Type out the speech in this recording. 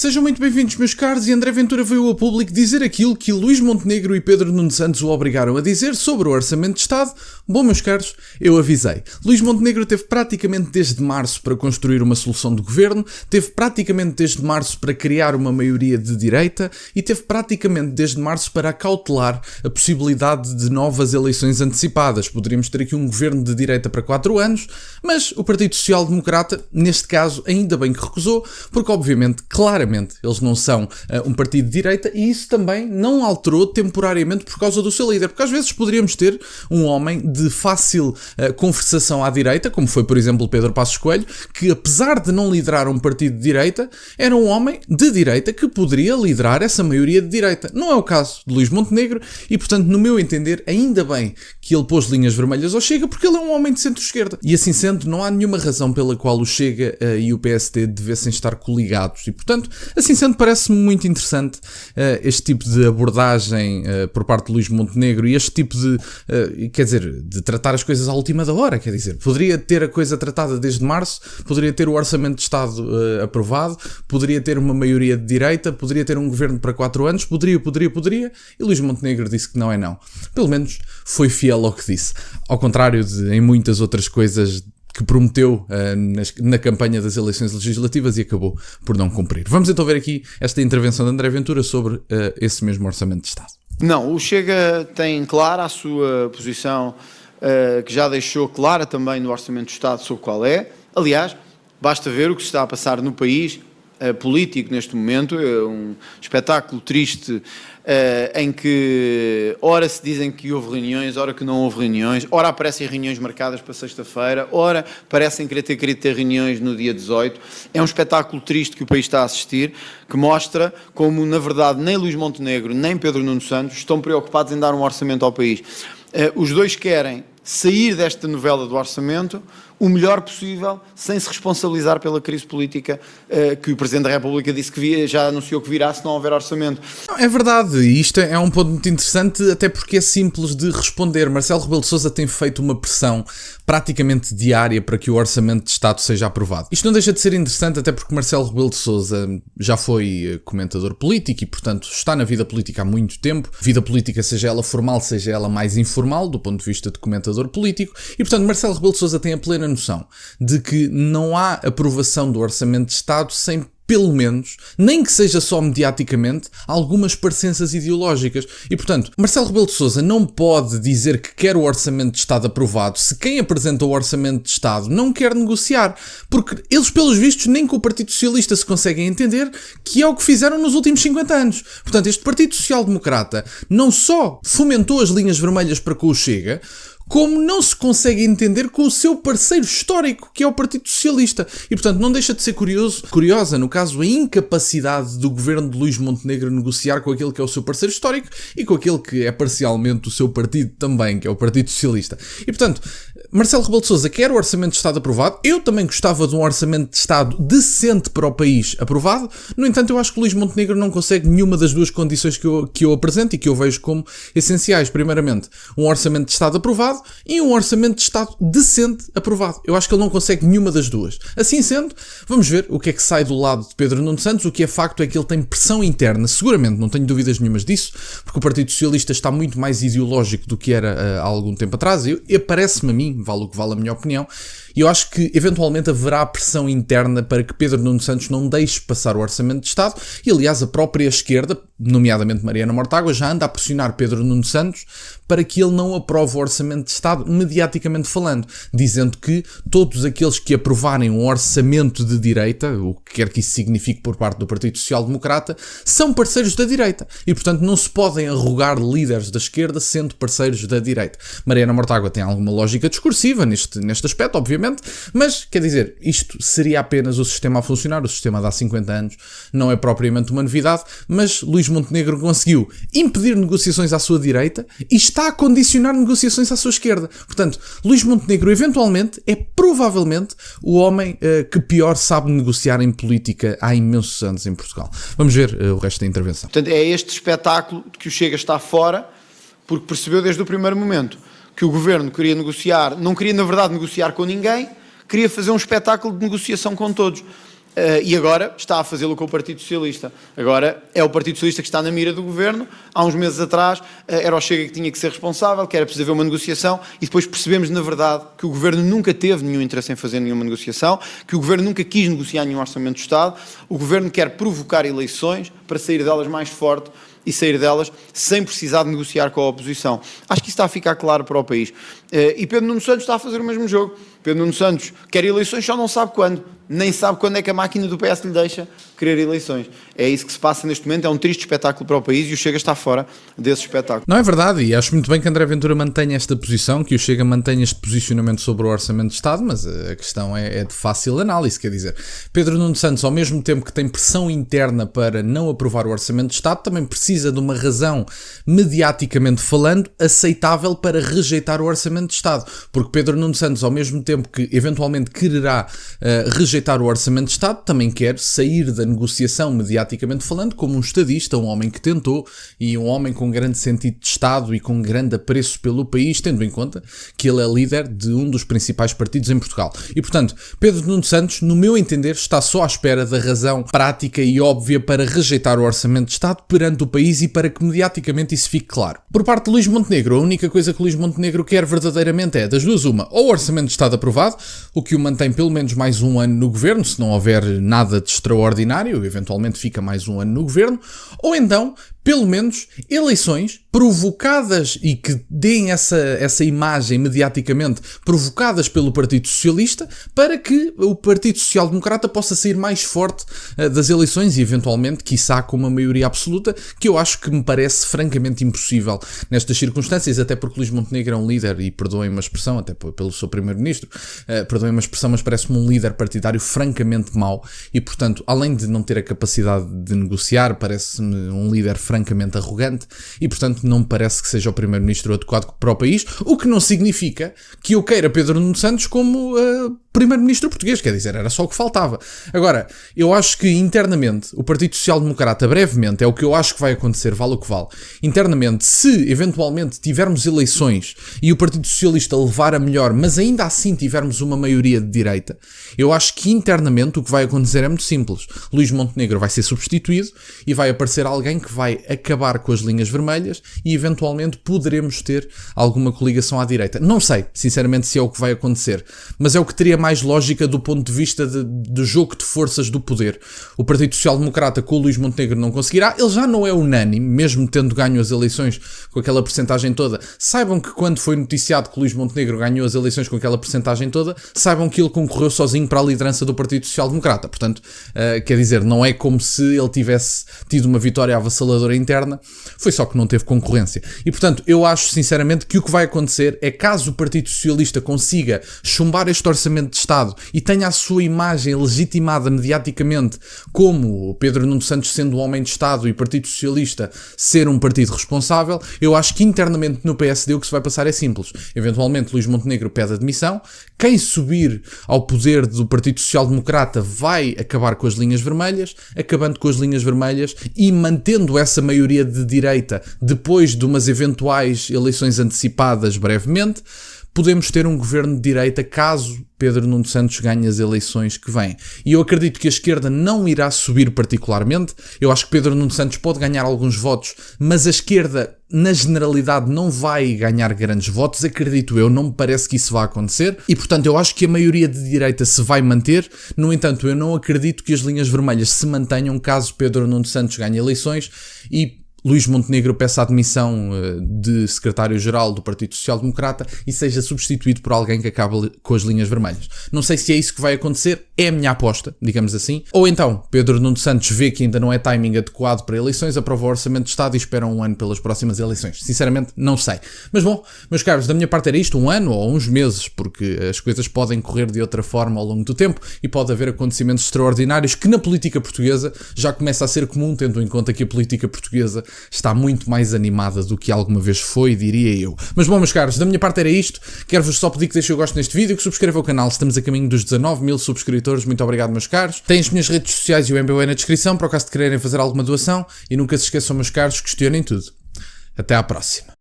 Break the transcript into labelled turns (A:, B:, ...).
A: Sejam muito bem-vindos, meus caros, e André Ventura veio ao público dizer aquilo que Luís Montenegro e Pedro Nuno Santos o obrigaram a dizer sobre o Orçamento de Estado. Bom, meus caros, eu avisei. Luís Montenegro teve praticamente desde março para construir uma solução de governo, teve praticamente desde março para criar uma maioria de direita e teve praticamente desde março para acautelar a possibilidade de novas eleições antecipadas. Poderíamos ter aqui um governo de direita para 4 anos, mas o Partido Social Democrata, neste caso, ainda bem que recusou, porque obviamente, claramente, eles não são um partido de direita e isso também não alterou temporariamente por causa do seu líder, porque às vezes poderíamos ter um homem de fácil conversação à direita, como foi por exemplo Pedro Passos Coelho, que apesar de não liderar um partido de direita, era um homem de direita que poderia liderar essa maioria de direita. Não é o caso de Luís Montenegro e portanto, no meu entender, ainda bem que ele pôs linhas vermelhas ao Chega, porque ele é um homem de centro-esquerda. E assim sendo, não há nenhuma razão pela qual o Chega e o PSD devessem estar coligados e portanto, assim sendo, parece-me muito interessante este tipo de abordagem por parte de Luís Montenegro e este tipo de, de tratar as coisas à última da hora, quer dizer, poderia ter a coisa tratada desde março, poderia ter o Orçamento de Estado aprovado, poderia ter uma maioria de direita, poderia ter um governo para 4 anos, poderia, e Luís Montenegro disse que não é não. Pelo menos foi fiel ao que disse, ao contrário de em muitas outras coisas que prometeu na campanha das eleições legislativas e acabou por não cumprir. Vamos então ver aqui esta intervenção de André Ventura sobre esse mesmo Orçamento de Estado.
B: Não, o Chega tem clara a sua posição, que já deixou clara também no Orçamento de Estado sobre qual é. Aliás, basta ver o que se está a passar no país político neste momento, é um espetáculo triste em que ora se dizem que houve reuniões, ora que não houve reuniões, ora aparecem reuniões marcadas para sexta-feira, ora parecem querer ter reuniões no dia 18. É um espetáculo triste que o país está a assistir, que mostra como, na verdade, nem Luís Montenegro nem Pedro Nuno Santos estão preocupados em dar um orçamento ao país. Os dois querem sair desta novela do orçamento o melhor possível, sem se responsabilizar pela crise política que o Presidente da República disse que já anunciou que virá se não houver orçamento.
A: É verdade, e isto é um ponto muito interessante, até porque é simples de responder. Marcelo Rebelo de Sousa tem feito uma pressão praticamente diária para que o Orçamento de Estado seja aprovado. Isto não deixa de ser interessante, até porque Marcelo Rebelo de Sousa já foi comentador político e, portanto, está na vida política há muito tempo. Vida política, seja ela formal, seja ela mais informal, do ponto de vista de comentador político. E, portanto, Marcelo Rebelo de Sousa tem a plena noção de que não há aprovação do Orçamento de Estado sem pelo menos, nem que seja só mediaticamente, algumas parecenças ideológicas. E, portanto, Marcelo Rebelo de Sousa não pode dizer que quer o Orçamento de Estado aprovado se quem apresenta o Orçamento de Estado não quer negociar. Porque eles, pelos vistos, nem com o Partido Socialista se conseguem entender, que é o que fizeram nos últimos 50 anos. Portanto, este Partido Social Democrata não só fomentou as linhas vermelhas para com o Chega, como não se consegue entender com o seu parceiro histórico, que é o Partido Socialista. E, portanto, não deixa de ser curiosa, no caso, a incapacidade do governo de Luís Montenegro negociar com aquele que é o seu parceiro histórico e com aquele que é parcialmente o seu partido também, que é o Partido Socialista. E, portanto, Marcelo Rebelo de Sousa quer o Orçamento de Estado aprovado. Eu também gostava de um Orçamento de Estado decente para o país aprovado. No entanto, eu acho que Luís Montenegro não consegue nenhuma das duas condições que eu apresento e que eu vejo como essenciais. Primeiramente, um Orçamento de Estado aprovado e um Orçamento de Estado decente aprovado. Eu acho que ele não consegue nenhuma das duas. Assim sendo, vamos ver o que é que sai do lado de Pedro Nuno Santos. O que é facto é que ele tem pressão interna, seguramente, não tenho dúvidas nenhumas disso, porque o Partido Socialista está muito mais ideológico do que era há algum tempo atrás. E parece-me a mim, vale o que vale a minha opinião, e eu acho que eventualmente haverá pressão interna para que Pedro Nuno Santos não deixe passar o Orçamento de Estado e, aliás, a própria esquerda, nomeadamente Mariana Mortágua, já anda a pressionar Pedro Nuno Santos para que ele não aprove o Orçamento de Estado, mediaticamente falando, dizendo que todos aqueles que aprovarem um orçamento de direita, o que quer que isso signifique por parte do Partido Social Democrata, são parceiros da direita e, portanto, não se podem arrogar líderes da esquerda sendo parceiros da direita. Mariana Mortágua tem alguma lógica discursiva neste aspecto, obviamente, mas, quer dizer, isto seria apenas o sistema a funcionar, o sistema de há 50 anos não é propriamente uma novidade, mas Luís Montenegro conseguiu impedir negociações à sua direita e está a condicionar negociações à sua esquerda. Portanto, Luís Montenegro, eventualmente, é provavelmente o homem que pior sabe negociar em política há imensos anos em Portugal. Vamos ver o resto da intervenção.
B: Portanto, é este espetáculo de que o Chega está fora, porque percebeu desde o primeiro momento que o governo queria negociar, não queria, na verdade, negociar com ninguém, queria fazer um espetáculo de negociação com todos. e agora está a fazê-lo com o Partido Socialista. Agora é o Partido Socialista que está na mira do governo. Há uns meses atrás era o Chega que tinha que ser responsável, que era preciso haver uma negociação, e depois percebemos, na verdade, que o governo nunca teve nenhum interesse em fazer nenhuma negociação, que o governo nunca quis negociar nenhum orçamento do Estado. O governo quer provocar eleições para sair delas mais forte e sair delas sem precisar de negociar com a oposição. Acho que isso está a ficar claro para o país. E Pedro Nuno Santos está a fazer o mesmo jogo. Pedro Nuno Santos quer eleições, só não sabe quando. Nem sabe quando é que a máquina do PS lhe deixa querer eleições. É isso que se passa neste momento, é um triste espetáculo para o país e o Chega está fora desse espetáculo.
A: Não é verdade, e acho muito bem que André Ventura mantenha esta posição, que o Chega mantenha este posicionamento sobre o Orçamento de Estado, mas a questão é de fácil análise, quer dizer, Pedro Nuno Santos, ao mesmo tempo que tem pressão interna para não aprovar o Orçamento de Estado, também precisa de uma razão, mediaticamente falando, aceitável para rejeitar o Orçamento de Estado, porque Pedro Nuno Santos, ao mesmo tempo que eventualmente quererá rejeitar o Orçamento de Estado, também quer sair da negociação, mediaticamente falando, como um estadista, um homem que tentou e um homem com grande sentido de Estado e com grande apreço pelo país, tendo em conta que ele é líder de um dos principais partidos em Portugal. E, portanto, Pedro Nuno Santos, no meu entender, está só à espera da razão prática e óbvia para rejeitar o Orçamento de Estado perante o país e para que mediaticamente isso fique claro. Por parte de Luís Montenegro, a única coisa que Luís Montenegro quer verdadeiramente é, das duas uma, ou o Orçamento de Estado aprovado, o que o mantém pelo menos mais um ano no governo, se não houver nada de extraordinário, eventualmente fica mais um ano no governo, ou então, pelo menos, eleições provocadas e que deem essa imagem mediaticamente provocadas pelo Partido Socialista para que o Partido Social Democrata possa sair mais forte das eleições e eventualmente, quiçá, com uma maioria absoluta, que eu acho que me parece francamente impossível nestas circunstâncias, até porque Luís Montenegro é um líder, e perdoem-me a expressão, até pelo seu primeiro-ministro, perdoem-me a expressão, mas parece-me um líder partidário francamente mau e, portanto, além de não ter a capacidade de negociar, parece-me um líder francamente arrogante e, portanto, não me parece que seja o primeiro-ministro adequado para o país, o que não significa que eu queira Pedro Nuno Santos como primeiro-ministro português, quer dizer, era só o que faltava. Agora, eu acho que internamente o Partido Social Democrata, brevemente, é o que eu acho que vai acontecer, vale o que vale, internamente, se eventualmente tivermos eleições e o Partido Socialista levar a melhor, mas ainda assim tivermos uma maioria de direita, eu acho que internamente o que vai acontecer é muito simples. Luís Montenegro vai ser substituído e vai aparecer alguém que vai acabar com as linhas vermelhas e eventualmente poderemos ter alguma coligação à direita. Não sei, sinceramente, se é o que vai acontecer, mas é o que teria mais lógica do ponto de vista do jogo de forças do poder. O Partido Social Democrata com o Luís Montenegro não conseguirá, ele já não é unânime, mesmo tendo ganho as eleições com aquela percentagem toda. Saibam que quando foi noticiado que o Luís Montenegro ganhou as eleições com aquela percentagem toda, saibam que ele concorreu sozinho para a liderança do Partido Social Democrata. Portanto, quer dizer, não é como se ele tivesse tido uma vitória avassaladora interna, foi só que não teve concorrência. E, portanto, eu acho sinceramente que o que vai acontecer é, caso o Partido Socialista consiga chumbar este orçamento de Estado e tenha a sua imagem legitimada mediaticamente como Pedro Nuno Santos sendo um homem de Estado e o Partido Socialista ser um partido responsável, eu acho que internamente no PSD o que se vai passar é simples. Eventualmente Luís Montenegro pede admissão, quem subir ao poder do Partido Social Democrata vai acabar com as linhas vermelhas, acabando com as linhas vermelhas e mantendo essa maioria de direita depois de umas eventuais eleições antecipadas brevemente, podemos ter um governo de direita caso Pedro Nuno Santos ganhe as eleições que vêm. E eu acredito que a esquerda não irá subir particularmente. Eu acho que Pedro Nuno Santos pode ganhar alguns votos, mas a esquerda, na generalidade, não vai ganhar grandes votos. Acredito eu, não me parece que isso vá acontecer. E, portanto, eu acho que a maioria de direita se vai manter. No entanto, eu não acredito que as linhas vermelhas se mantenham caso Pedro Nuno Santos ganhe eleições e Luís Montenegro peça a admissão de secretário-geral do Partido Social Democrata e seja substituído por alguém que acabe com as linhas vermelhas. Não sei se é isso que vai acontecer, é a minha aposta, digamos assim. Ou então, Pedro Nuno Santos vê que ainda não é timing adequado para eleições, aprova o Orçamento de Estado e espera um ano pelas próximas eleições. Sinceramente, não sei. Mas bom, meus caros, da minha parte era isto, um ano ou uns meses, porque as coisas podem correr de outra forma ao longo do tempo e pode haver acontecimentos extraordinários que na política portuguesa já começa a ser comum, tendo em conta que a política portuguesa está muito mais animada do que alguma vez foi, diria eu. Mas bom, meus caros, da minha parte era isto. Quero-vos só pedir que deixem o gosto neste vídeo, que subscrevam o canal. Estamos a caminho dos 19 mil subscritores. Muito obrigado, meus caros. Têm as minhas redes sociais e o MBA na descrição, para o caso de quererem fazer alguma doação. E nunca se esqueçam, meus caros, questionem tudo. Até à próxima.